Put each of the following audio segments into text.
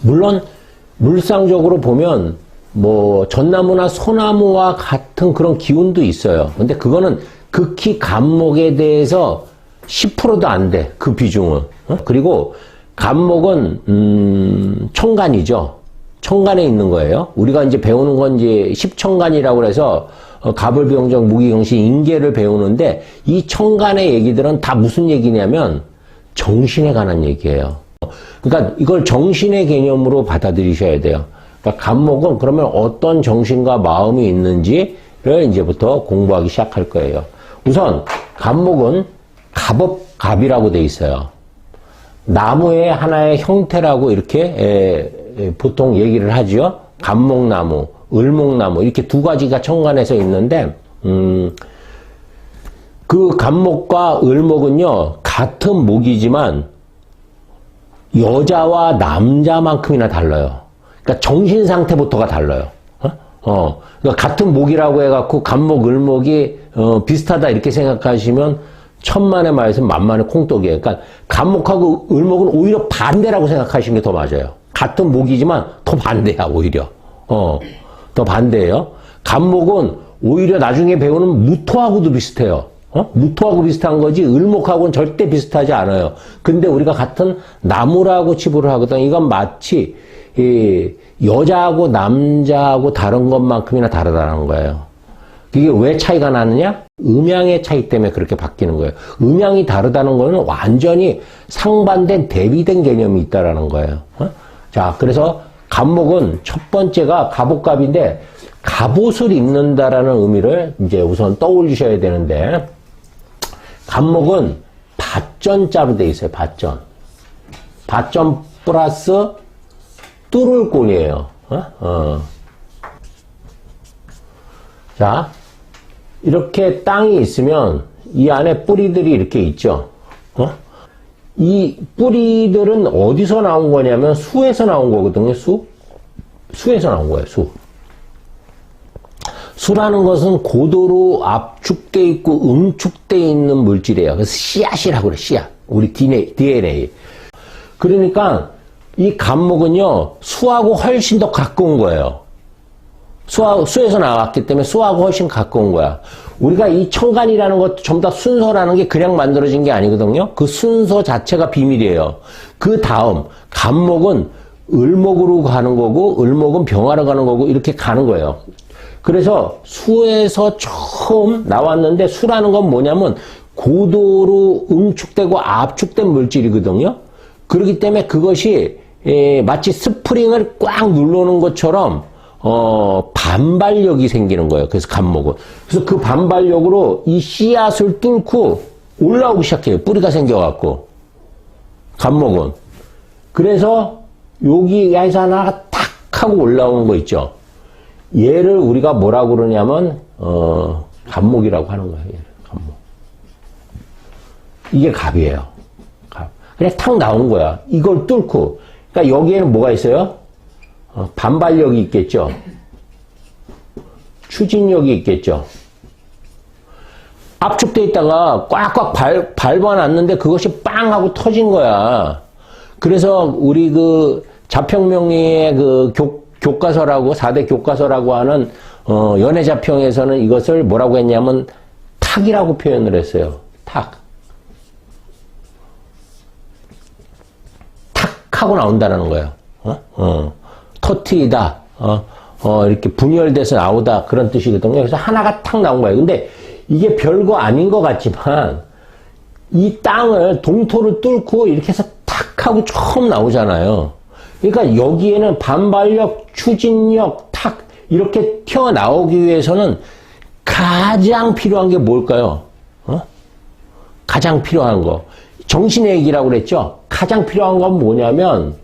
물론 물상적으로 보면 뭐 전나무나 소나무와 같은 그런 기운도 있어요. 근데 그거는 극히 간목에 대해서 10%도 안 돼. 그 비중은. 그리고 간목은 천간이죠. 천간에 있는 거예요. 우리가 이제 배우는 건 이제 십천간이라고 해서 갑을병정, 무기경신, 인계를 배우는데 이 천간의 얘기들은 다 무슨 얘기냐면 정신에 관한 얘기예요. 그러니까 이걸 정신의 개념으로 받아들이셔야 돼요. 그러니까 간목은 그러면 어떤 정신과 마음이 있는지를 이제부터 공부하기 시작할 거예요. 우선 간목은 갑업갑이라고 돼 있어요. 나무의 하나의 형태라고 이렇게 보통 얘기를 하죠. 간목나무, 을목나무 이렇게 두 가지가 천간에서 있는데 그 간목과 을목은요 같은 목이지만 여자와 남자만큼이나 달라요. 그러니까 정신 상태부터가 달라요. 그러니까 같은 목이라고 해갖고 간목, 을목이 비슷하다 이렇게 생각하시면 천만의 말씀 만만의 콩떡이에요. 그러니까 간목하고 을목은 오히려 반대라고 생각하시는 게 더 맞아요. 같은 목이지만 더 반대야 오히려. 더 반대예요. 간목은 오히려 나중에 배우는 무토하고도 비슷해요. 무토하고 비슷한 거지 을목하고는 절대 비슷하지 않아요. 근데 우리가 같은 나무라고 치부를 하거든. 이건 마치 여자하고 남자하고 다른 것만큼이나 다르다는 거예요. 이게 왜 차이가 나느냐? 음양의 차이 때문에 그렇게 바뀌는 거예요. 음양이 다르다는 거는 완전히 상반된 대비된 개념이 있다라는 거예요. 자, 그래서 간목은 첫 번째가 갑옷갑인데 갑옷을 입는다라는 의미를 이제 우선 떠올리셔야 되는데 간목은 밭전자로 돼 있어요. 밭전. 밭전 플러스 뚫을꼴이에요. 자, 이렇게 땅이 있으면 이 안에 뿌리들이 이렇게 있죠. 이 뿌리들은 어디서 나온 거냐면 수에서 나온 거거든요. 수에서 나온 거예요. 수라는 것은 고도로 압축돼 있고 응축돼 있는 물질이에요. 그래서 씨앗이라고 그래. 씨앗. 우리 DNA. 그러니까 이 간목은요 수하고 훨씬 더 가까운 거예요. 수에서 나왔기 때문에 수하고 훨씬 가까운 거야. 우리가 이 천간이라는 것도 전부 다 순서라는 게 그냥 만들어진 게 아니거든요. 그 순서 자체가 비밀이에요. 그 다음 간목은 을목으로 가는 거고 을목은 병화로 가는 거고 이렇게 가는 거예요. 그래서 수에서 처음 나왔는데 수라는 건 뭐냐면 고도로 응축되고 압축된 물질이거든요. 그렇기 때문에 그것이 마치 스프링을 꽉 눌러놓은 것처럼 반발력이 생기는 거예요. 그래서 간목은. 그래서 그 반발력으로 이 씨앗을 뚫고 올라오기 시작해요. 뿌리가 생겨갖고. 간목은. 그래서 여기에서 하나가 탁 하고 올라오는 거 있죠. 얘를 우리가 뭐라고 그러냐면, 간목이라고 하는 거예요. 얘를. 간목. 이게 갑이에요. 갑. 그냥 탁 나온 거야. 이걸 뚫고. 그러니까 여기에는 뭐가 있어요? 반발력이 있겠죠. 추진력이 있겠죠. 압축돼 있다가 꽉꽉 밟아놨는데 그것이 빵 하고 터진 거야. 그래서 우리 그 자평명리의 그 교과서라고 4대 교과서라고 하는 연애자평에서는 이것을 뭐라고 했냐면 탁이라고 표현을 했어요. 탁 하고 나온다는 거예요. 터트리다, 이렇게 분열돼서 나오다, 그런 뜻이거든요. 그래서 하나가 탁 나온 거예요. 근데 이게 별거 아닌 것 같지만, 이 땅을, 동토를 뚫고 이렇게 해서 탁 하고 처음 나오잖아요. 그러니까 여기에는 반발력, 추진력, 탁, 이렇게 튀어나오기 위해서는 가장 필요한 게 뭘까요? 가장 필요한 거. 정신의 얘기라고 그랬죠? 가장 필요한 건 뭐냐면,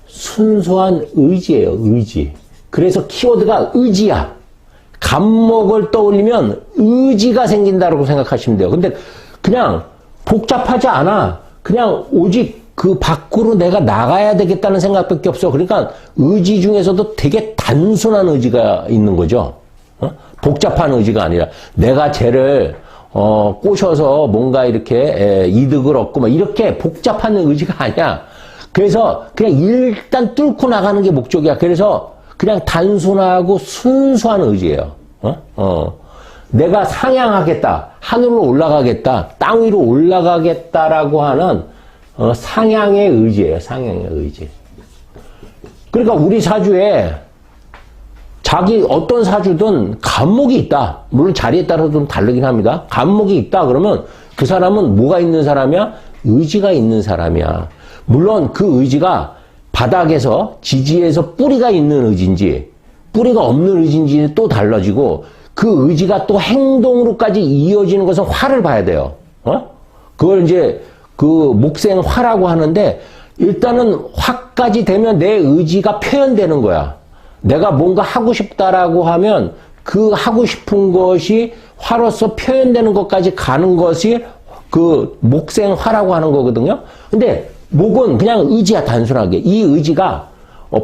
순수한 의지예요, 의지. 그래서 키워드가 의지야. 간목을 떠올리면 의지가 생긴다고 생각하시면 돼요. 근데 그냥 복잡하지 않아. 그냥 오직 그 밖으로 내가 나가야 되겠다는 생각밖에 없어. 그러니까 의지 중에서도 되게 단순한 의지가 있는 거죠. 복잡한 의지가 아니라 내가 쟤를 꼬셔서 뭔가 이렇게 이득을 얻고 막 이렇게 복잡한 의지가 아니야. 그래서 그냥 일단 뚫고 나가는 게 목적이야. 그래서 그냥 단순하고 순수한 의지예요. 내가 상향하겠다, 하늘로 올라가겠다, 땅 위로 올라가겠다라고 하는 상향의 의지예요. 상향의 의지. 그러니까 우리 사주에 어떤 사주든 간목이 있다. 물론 자리에 따라 좀 다르긴 합니다. 간목이 있다 그러면 그 사람은 뭐가 있는 사람이야? 의지가 있는 사람이야. 물론 그 의지가 바닥에서 지지에서 뿌리가 있는 의지인지 뿌리가 없는 의지인지 또 달라지고, 그 의지가 또 행동으로까지 이어지는 것은 화를 봐야 돼요. 그걸 이제 그 목생화라고 하는데, 일단은 화까지 되면 내 의지가 표현되는 거야. 내가 뭔가 하고 싶다라고 하면 그 하고 싶은 것이 화로서 표현되는 것까지 가는 것이 그 목생화라고 하는 거거든요. 근데 목은 그냥 의지야, 단순하게. 이 의지가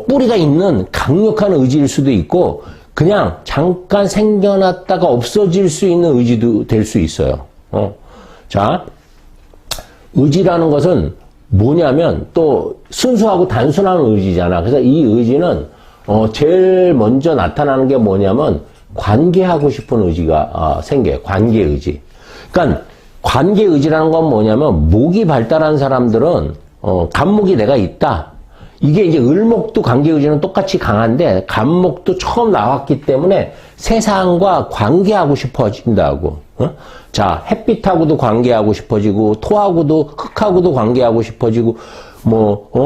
뿌리가 있는 강력한 의지일 수도 있고, 그냥 잠깐 생겨났다가 없어질 수 있는 의지도 될 수 있어요. 자, 의지라는 것은 뭐냐면 또 순수하고 단순한 의지잖아. 그래서 이 의지는 제일 먼저 나타나는 게 뭐냐면 관계하고 싶은 의지가 생겨요. 관계의지. 그러니까 관계의지라는 건 뭐냐면, 목이 발달한 사람들은 간목이 내가 있다. 이게 이제 을목도 관계의지는 똑같이 강한데, 간목도 처음 나왔기 때문에 세상과 관계하고 싶어진다고. 자, 햇빛하고도 관계하고 싶어지고, 토하고도, 흙하고도 관계하고 싶어지고,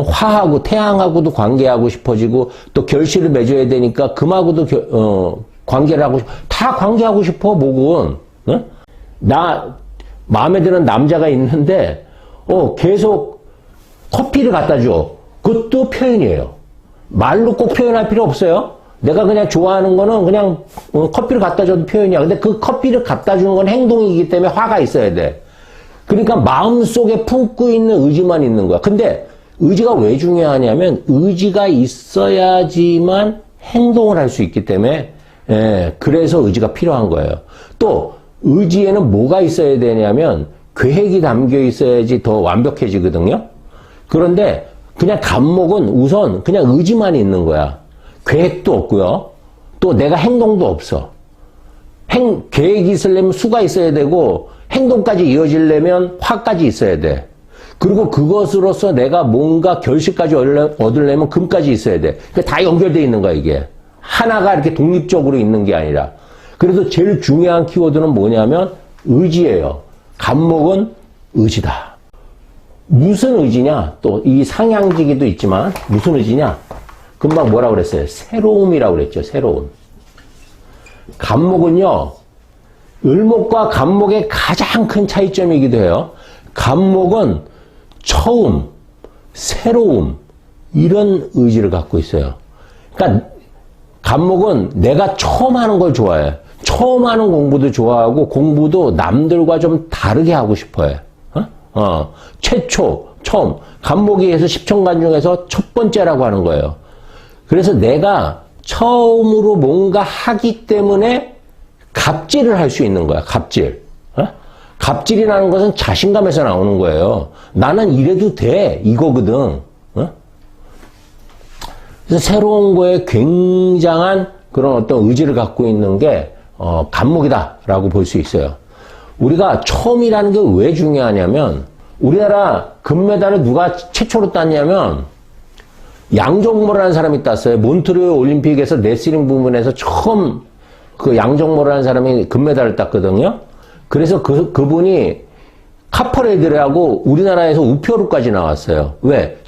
화하고 태양하고도 관계하고 싶어지고, 또 결실을 맺어야 되니까 금하고도 관계를 하고 다 관계하고 싶어, 목은. 마음에 드는 남자가 있는데, 계속 커피를 갖다 줘. 그것도 표현이에요. 말로 꼭 표현할 필요 없어요. 내가 그냥 좋아하는 거는 그냥 커피를 갖다 줘도 표현이야. 근데 그 커피를 갖다 주는 건 행동이기 때문에 화가 있어야 돼. 그러니까 마음속에 품고 있는 의지만 있는 거야. 근데 의지가 왜 중요하냐면, 의지가 있어야지만 행동을 할 수 있기 때문에, 그래서 의지가 필요한 거예요. 또 의지에는 뭐가 있어야 되냐면 계획이 담겨 있어야지 더 완벽해지거든요. 그런데 그냥 간목은 우선 그냥 의지만 있는 거야. 계획도 없고요. 또 내가 행동도 없어. 계획이 있으려면 수가 있어야 되고, 행동까지 이어지려면 화까지 있어야 돼. 그리고 그것으로서 내가 뭔가 결실까지 얻으려면 금까지 있어야 돼. 그러니까 다 연결되어 있는 거야, 이게. 하나가 이렇게 독립적으로 있는 게 아니라. 그래서 제일 중요한 키워드는 뭐냐면 의지예요. 간목은 의지다. 무슨 의지냐? 또 이 상향지기도 있지만 무슨 의지냐? 금방 뭐라고 그랬어요? 새로움이라고 그랬죠. 새로움. 간목은요, 을목과 간목의 가장 큰 차이점이기도 해요. 간목은 처음, 새로움, 이런 의지를 갖고 있어요. 그러니까 간목은 내가 처음 하는 걸 좋아해. 처음 하는 공부도 좋아하고, 공부도 남들과 좀 다르게 하고 싶어 해. 최초, 처음. 간목이 해서 10천간 중에서 첫 번째라고 하는 거예요. 그래서 내가 처음으로 뭔가 하기 때문에 갑질을 할 수 있는 거야, 갑질. 갑질이라는 것은 자신감에서 나오는 거예요. 나는 이래도 돼, 이거거든. 그래서 새로운 거에 굉장한 그런 어떤 의지를 갖고 있는 게 간목이다라고 볼 수 있어요. 우리가 처음이라는 게 왜 중요하냐면, 우리나라 금메달을 누가 최초로 땄냐면 양정모라는 사람이 땄어요. 몬트리올 올림픽에서 레슬링 부문에서 처음 그 양정모라는 사람이 금메달을 땄거든요. 그래서 그분이 카퍼레드라고 우리나라에서 우표로까지 나왔어요. 왜?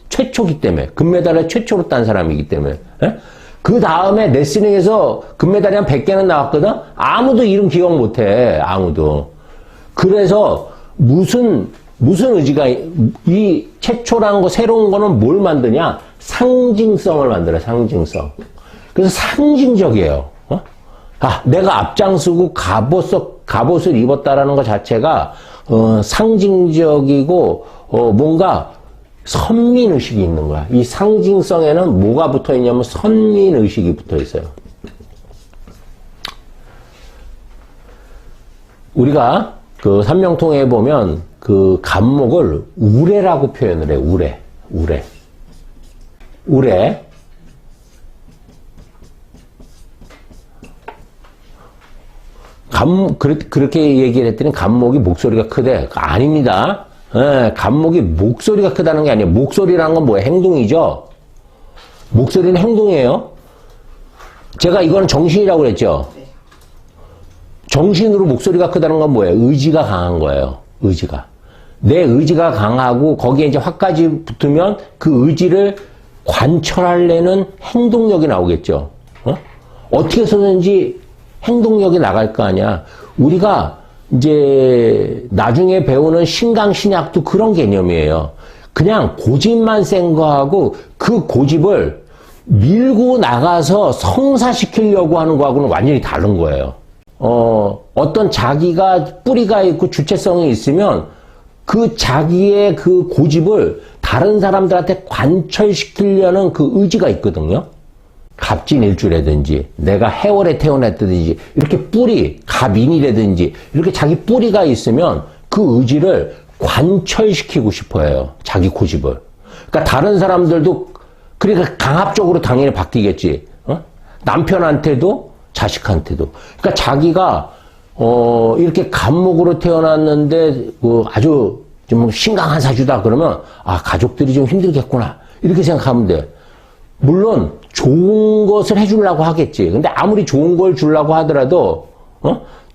최초기 때문에. 금메달을 최초로 딴 사람이기 때문에. 그 다음에 레슬링에서 금메달이 한 100개는 나왔거든? 아무도 이름 기억 못 해. 아무도. 그래서 무슨 의지가, 이 최초라는 거, 새로운 거는 뭘 만드냐? 상징성을 만들어, 상징성. 그래서 상징적이에요. 내가 앞장서고 갑옷을 입었다라는 것 자체가, 상징적이고, 뭔가 선민의식이 있는 거야. 이 상징성에는 뭐가 붙어 있냐면 선민의식이 붙어 있어요. 우리가 그 삼명통에 보면 그 간목을 우레라고 표현을 해. 우레. 그렇게 얘기를 했더니 간목이 목소리가 크대. 아닙니다. 예, 간목이 목소리가 크다는 게 아니에요. 목소리라는 건 뭐예요? 행동이죠. 목소리는 행동이에요. 제가 이거는 정신이라고 그랬죠. 정신으로 목소리가 크다는 건 뭐예요? 의지가 강한 거예요. 의지가. 내 의지가 강하고 거기에 이제 화까지 붙으면 그 의지를 관철하려는 행동력이 나오겠죠. 어떻게 해서든지 행동력이 나갈 거 아니야. 우리가 이제 나중에 배우는 신강신약도 그런 개념이에요. 그냥 고집만 센 거하고 그 고집을 밀고 나가서 성사시키려고 하는 거하고는 완전히 다른 거예요. 어떤 자기가 뿌리가 있고 주체성이 있으면 그 자기의 그 고집을 다른 사람들한테 관철시키려는 그 의지가 있거든요. 갑진일주라든지 내가 해월에 태어났다든지 이렇게 뿌리, 갑인이라든지 이렇게 자기 뿌리가 있으면 그 의지를 관철시키고 싶어 해요. 자기 고집을. 그러니까 다른 사람들도 그러니까 강압적으로 당연히 바뀌겠지. 남편한테도 자식한테도. 그러니까 자기가 이렇게 간목으로 태어났는데 아주 좀 신강한 사주다 그러면 가족들이 좀 힘들겠구나 이렇게 생각하면 돼. 물론 좋은 것을 해주려고 하겠지. 근데 아무리 좋은 걸 주려고 하더라도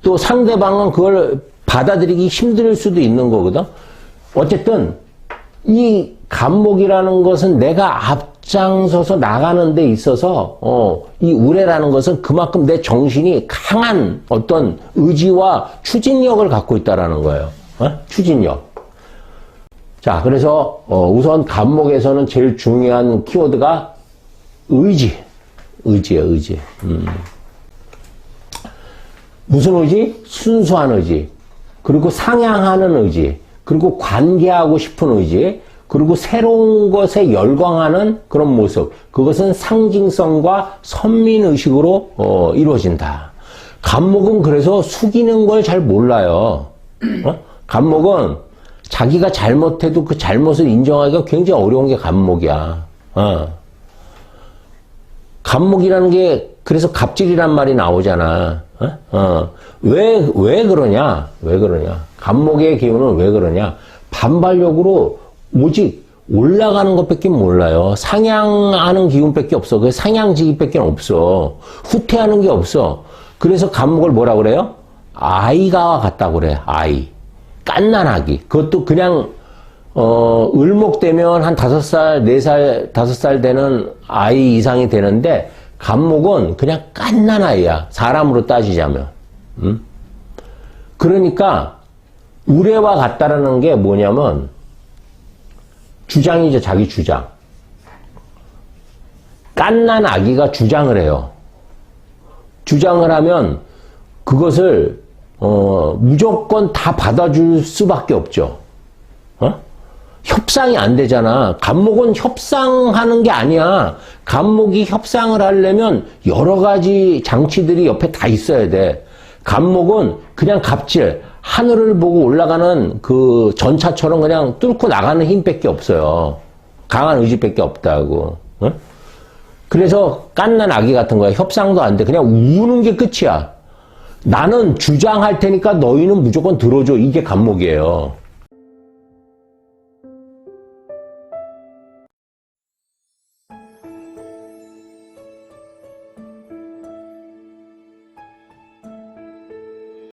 또 상대방은 그걸 받아들이기 힘들 수도 있는 거거든. 어쨌든 이 간목이라는 것은 내가 앞장서서 나가는 데 있어서 이 우레라는 것은 그만큼 내 정신이 강한 어떤 의지와 추진력을 갖고 있다라는 거예요. 추진력. 자, 그래서 우선 간목에서는 제일 중요한 키워드가 의지예요, 의지. 무슨 의지? 순수한 의지. 그리고 상향하는 의지. 그리고 관계하고 싶은 의지. 그리고 새로운 것에 열광하는 그런 모습. 그것은 상징성과 선민의식으로 이루어진다. 간목은 그래서 숙이는 걸 잘 몰라요. 간목은 자기가 잘못해도 그 잘못을 인정하기가 굉장히 어려운 게 간목이야. 간목이라는 게 그래서 갑질이란 말이 나오잖아. 왜 그러냐? 간목의 기운은 왜 그러냐? 반발력으로 오직 올라가는 것밖에 몰라요. 상향하는 기운밖에 없어. 그 상향지기밖에 없어. 후퇴하는 게 없어. 그래서 간목을 뭐라 그래요? 아이가 같다고 그래. 아이. 깐난아기. 그것도 그냥 을목되면 한 5살, 4살, 5살 되는 아이 이상이 되는데 간목은 그냥 깐난아이야. 사람으로 따지자면. 그러니까 우레와 같다라는 게 뭐냐면 주장이죠. 자기 주장. 깐난아기가 주장을 해요. 주장을 하면 그것을 무조건 다 받아줄 수밖에 없죠. 협상이 안 되잖아. 간목은 협상하는 게 아니야. 간목이 협상을 하려면 여러 가지 장치들이 옆에 다 있어야 돼. 간목은 그냥 갑질, 하늘을 보고 올라가는 그 전차처럼 그냥 뚫고 나가는 힘밖에 없어요. 강한 의지밖에 없다고. 그래서 깐난 아기 같은 거야. 협상도 안 돼. 그냥 우는 게 끝이야. 나는 주장할 테니까 너희는 무조건 들어줘. 이게 간목이에요.